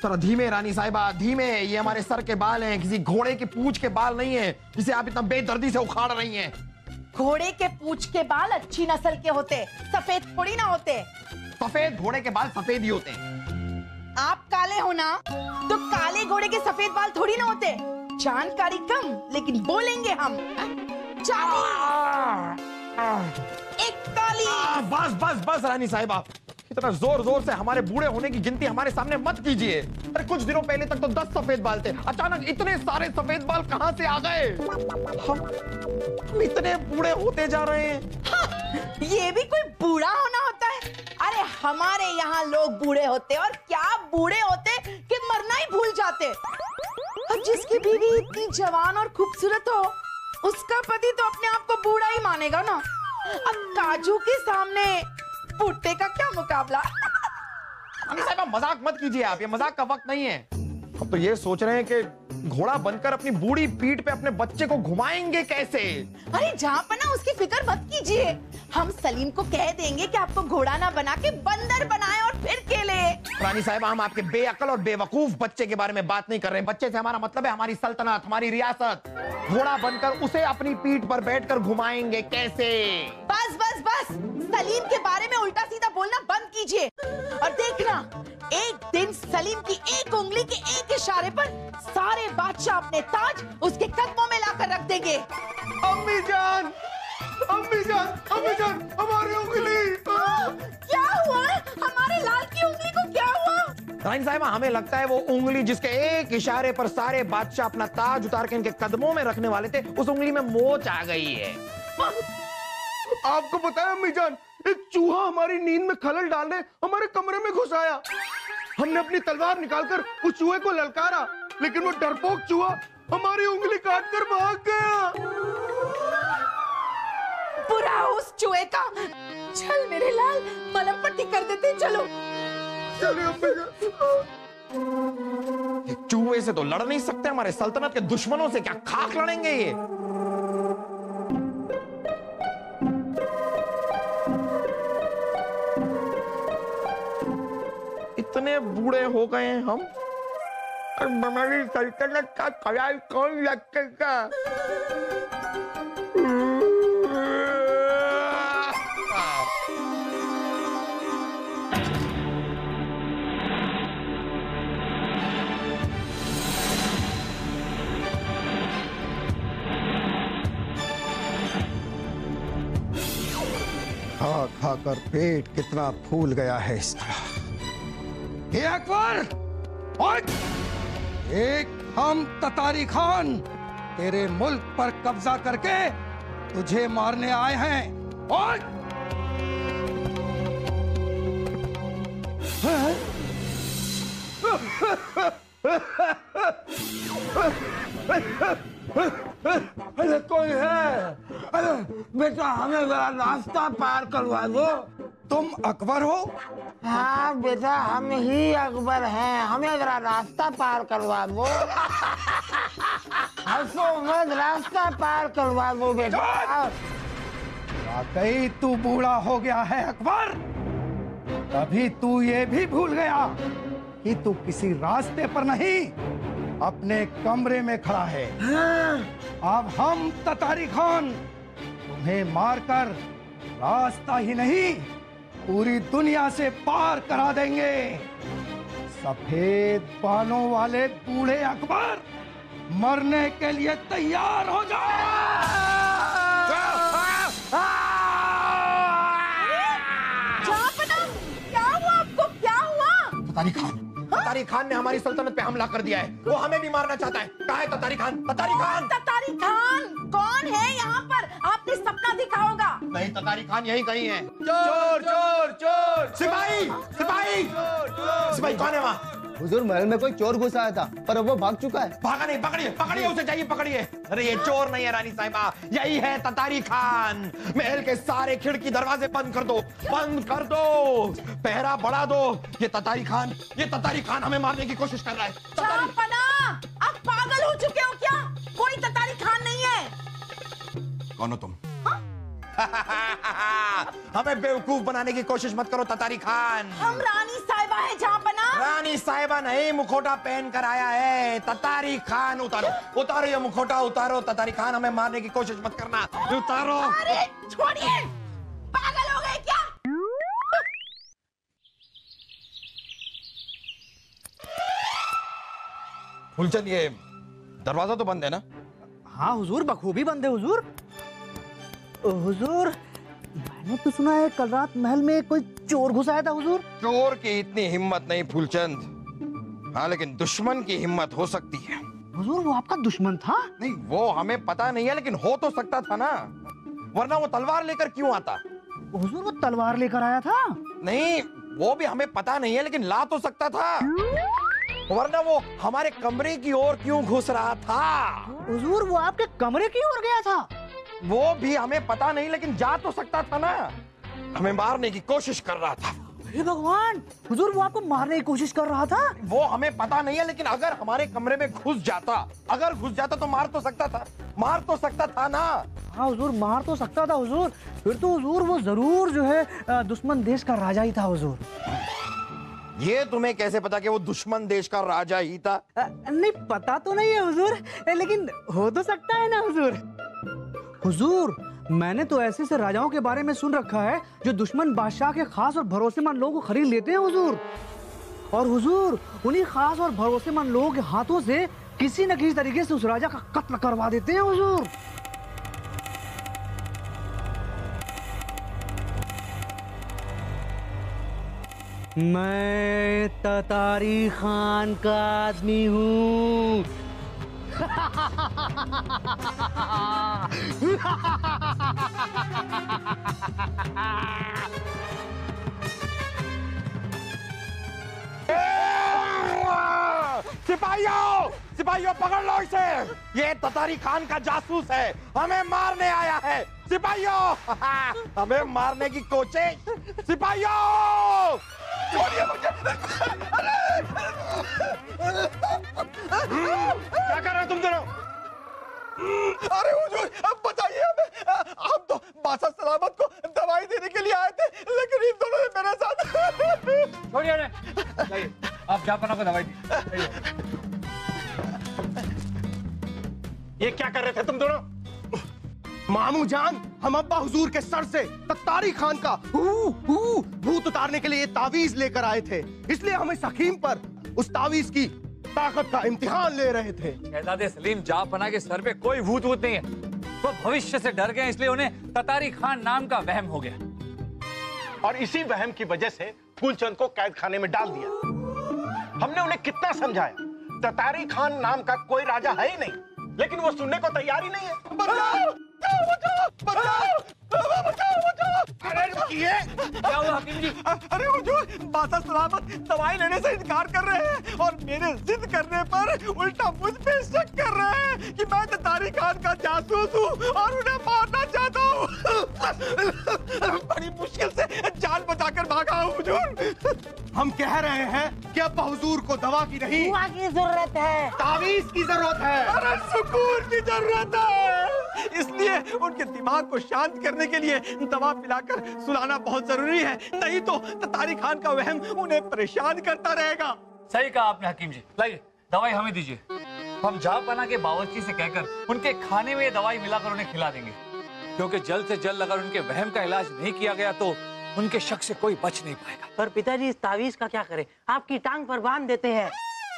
थोड़ा धीमे रानी साहिबा, धीमे। ये हमारे सर के बाल हैं, किसी घोड़े की पूंछ के बाल नहीं है जिसे आप इतना बेदर्दी से उखाड़ रही हैं। घोड़े के पूंछ के बाल अच्छी नस्ल के होते, सफेद थोड़ी ना होते। सफेद घोड़े के बाल सफेद ही होते हैं। आप काले हो ना, तो काले घोड़े के सफेद बाल थोड़ी ना होते। जानकारी कम लेकिन बोलेंगे हम। एक काली। बस बस बस रानी साहिबा, इतना जोर जोर से हमारे बूढ़े होने की गिनती हमारे सामने मत कीजिए। अरे कुछ दिनों पहले तक तो 10 सफेद बाल थे, अचानक इतने सारे सफेद बाल कहां से आ गए? हम इतने बूढ़े होते जा रहे हैं। हाँ, ये भी कोई बूढ़ा होना होता है? अरे हमारे यहाँ लोग बूढ़े होते और क्या बूढ़े होते कि मरना ही भूल जाते। अब जिसकी बीवी इतनी जवान और खूबसूरत हो, उसका पति तो अपने आप को बूढ़ा ही मानेगा ना। अब काजू के सामने भुट्टे का क्या मुकाबला। मजाक मत कीजिए आप, ये मजाक का वक्त नहीं है। अब तो ये सोच रहे हैं कि घोड़ा बनकर अपनी बूढ़ी पीठ पे अपने बच्चे को घुमाएंगे कैसे? अरे जहाँ पना उसकी फिक्र मत कीजिए। हम सलीम को कह देंगे कि आपको घोड़ा ना बना के बंदर बनाए और फिर खेले। रानी साहिबा, हम आपके बेअक्ल और बेवकूफ बच्चे के बारे में बात नहीं कर रहे हैं। बच्चे से हमारा मतलब है हमारी सल्तनत, हमारी रियासत। घोड़ा बनकर उसे अपनी पीठ पर बैठकर घुमाएंगे कैसे? बस बस बस, सलीम के बारे में उल्टा सीधा बोलना बंद कीजिए। और देखना, एक दिन सलीम की एक उंगली के एक इशारे पर सारे बादशाह अपने ताज उसके कदमों में लाकर रख देंगे। अम्मी जान, अम्मी जान, अम्मी जान, हमारी उंगली। क्या हुआ? हमारे लाल की उंगली को क्या हुआ? रानी साहिबा, हमें लगता है वो उंगली जिसके एक इशारे पर सारे बादशाह अपना ताज उतार के इनके कदमों में रखने वाले थे, उस उंगली में मोच आ गई है। आपको पता है अम्मी जान, एक चूहा हमारी नींद में खलल डालने हमारे कमरे में घुस आया। हमने अपनी तलवार निकालकर उस चूहे को ललकारा, लेकिन वो डरपोक चूहा हमारी उंगली काटकर भाग गया। बुरा उस चूहे का। चल मेरे लाल, मलम पट्टी कर देते। चलो चलिए अम्मी जान। एक चूहे से तो लड़ नहीं सकते, हमारे सल्तनत के दुश्मनों से क्या खाक लड़ेंगे ये? इतने बूढ़े हो गए हैं हम, और हमारी सल्तनत का ख्याल कौन रखेगा? खा खाकर पेट कितना फूल गया है इसका। ये अकबर, एक हम ततारी खान तेरे मुल्क पर कब्जा करके तुझे मारने आए हैं। और अरे कोई है? अरे बेटा, हमें जरा रास्ता पार करवा दो। तुम अकबर हो? हाँ बेटा, हम ही अकबर हैं, हमें जरा रास्ता पार करवा दो। हंसो मत, रास्ता पार करवा दो बेटा। वाकई तू बूढ़ा हो गया है अकबर। तभी तू ये भी भूल गया कि तू किसी रास्ते पर नहीं, अपने कमरे में खड़ा है। अब हम ततारी खान तुम्हें मारकर रास्ता ही नहीं, पूरी दुनिया से पार करा देंगे। सफेद बालों वाले बूढ़े अकबर, मरने के लिए तैयार हो जाओ। क्या हुआ आपको? क्या हुआ? ततारी खान ने हमारी सल्तनत पे हमला कर दिया है। वो हमें भी मारना चाहता है। कहाँ है ततारी खान? ततारी खान! ततारी खान कौन है यहाँ पर? आपने सपना देखा होगा। नहीं, ततारी खान यही कहीं है। चोर चोर चोर! सिपाही, सिपाही, सिपाही कौन है वहाँ? हुजूर महल में कोई चोर घुस आया था पर अब वो भाग चुका है। भागा नहीं, पकड़िए पकड़िए उसे, जाइए पकड़िए। अरे ये चोर नहीं है रानी साहिबा, यही है ततारी खान। महल के सारे खिड़की दरवाजे बंद कर दो, बंद कर दो, पहरा बढ़ा दो। ये ततारी खान हमें मारने की कोशिश कर रहा है। जहाँपना, आप पागल हो चुके हो क्या? कोई ततारी खान नहीं है। कौन हो तुम? हमें बेवकूफ बनाने की कोशिश मत करो ततारी खान। हम रानी साहिबा है जहाँपना। रानी साहिबा नहीं, मुखोटा पहन कर आया है ततारी खान। उतारो उतारो ये मुखोटा, उतारो ततारी खान, हमें मारने की कोशिश मत करना, उतारो। अरे छोड़िए, पागल हो गए क्या? फूलचंद ये दरवाजा तो बंद है ना? हाँ हुजूर, बखूबी बंद है हुजूर। हुजूर मैंने तो सुना है कल रात महल में कोई चोर घुस आया था हुजूर। चोर की इतनी हिम्मत नहीं फूलचंद, हाँ लेकिन दुश्मन की हिम्मत हो सकती है। हुजूर वो आपका दुश्मन था? नहीं वो हमें पता नहीं है, लेकिन हो तो सकता था ना, वरना वो तलवार लेकर क्यों आता? हुजूर वो तलवार लेकर आया था? नहीं वो भी हमें पता नहीं है, लेकिन ला तो सकता था, वरना वो हमारे कमरे की ओर क्यों घुस रहा था? हुजूर वो आपके कमरे की ओर गया था? वो भी हमें पता नहीं, लेकिन जा तो सकता था ना, हमें मारने की कोशिश कर रहा था। हे भगवान, हुजूर वो आपको मारने की कोशिश कर रहा था? वो हमें पता नहीं है, लेकिन अगर हमारे कमरे में घुस जाता तो मार तो सकता था ना। हाँ हुजूर मार तो सकता था हुजूर। फिर तो हुजूर वो जरूर जो है दुश्मन देश का राजा ही था हुजूर। ये तुम्हें कैसे पता कि वो दुश्मन देश का राजा ही था? नहीं पता तो नहीं है हुजूर, लेकिन हो तो सकता है ना हुजूर। हुजूर मैंने तो ऐसे से राजाओं के बारे में सुन रखा है जो दुश्मन बादशाह के खास और भरोसेमंद लोगों को खरीद लेते हैं हुजूर, और हुजूर उन्हीं खास और भरोसेमंद लोगों के हाथों से किसी न किसी तरीके से उस राजा का कत्ल करवा देते हैं हुजूर। मैं ततारी खान का आदमी हूँ। सिपाहियों पकड़ लो इसे, ये ततारी खान का जासूस है, हमें मारने आया है। सिपाहियों हमें मारने की कोशिश। सिपाहियों छोड़िए मुझे। क्या कर रहे हो तुम दोनों? अरे हुजूर अब बताइए हमें, हम तो बादशाह सलामत को दवाई देने के लिए आए थे, लेकिन इन दोनों ने मेरे साथ। छोड़िए उन्हें, आप जहाँपना को दवाई दी। ये क्या कर रहे थे तुम दोनों? मामू जान, हम अब्बा हुजूर के सर से ततारी खान का भूत उतारने के लिए ये तावीज लेकर आए थे, इसलिए हम इस हकीम पर उस तावीज की ताकत का इम्तिहान ले रहे थे। शहजादे सलीम जहाँपना के सर पे कोई भूत वूत नहीं है, वो भविष्य से डर गए, इसलिए उन्हें ततारी खान नाम का वहम हो गया, और इसी वहम की वजह से फूलचंद को कैद खाने में डाल दिया। हमने उन्हें कितना समझाया, ततारी खान नाम का कोई राजा है ही नहीं, लेकिन वो सुनने को तैयार ही नहीं है। बचाओ, बचाओ, बचाओ, बचाओ, बचाओ। अरे रुकिए, क्या हुआ हकीम जी? अरे हुजूर बादशाह सलामत दवाई लेने से इनकार कर रहे हैं, और मेरे जिद करने पर उल्टा मुझ पे शक कर रहे हैं कि मैं ततारी खान का जासूस हूँ और उन्हें मारना चाहता हूँ। बड़ी मुश्किल से जान बचाकर भागा हूँ हुजूर। हम कह रहे हैं कि अब्बा हुजूर को दवा की नहीं, दुआ की जरूरत है, तावीज की जरूरत है। अरे सुकून की जरूरत है, इसलिए उनके दिमाग को शांत करने के लिए दवा पिलाकर सुलाना बहुत जरूरी है, नहीं तो ततारी खान का वहम उन्हें परेशान करता रहेगा। सही कहा आपने हकीम जी, लाइए दवाई हमें दीजिए, हम जहाँपना के बावर्ची से कहकर उनके खाने में ये दवाई मिलाकर उन्हें खिला देंगे, क्योंकि जल्द से जल्द अगर उनके वहम का इलाज नहीं किया गया तो उनके शक से कोई बच नहीं पाएगा। पर पिताजी इस तावीज का क्या करें? आपकी टांग पर बांध देते हैं।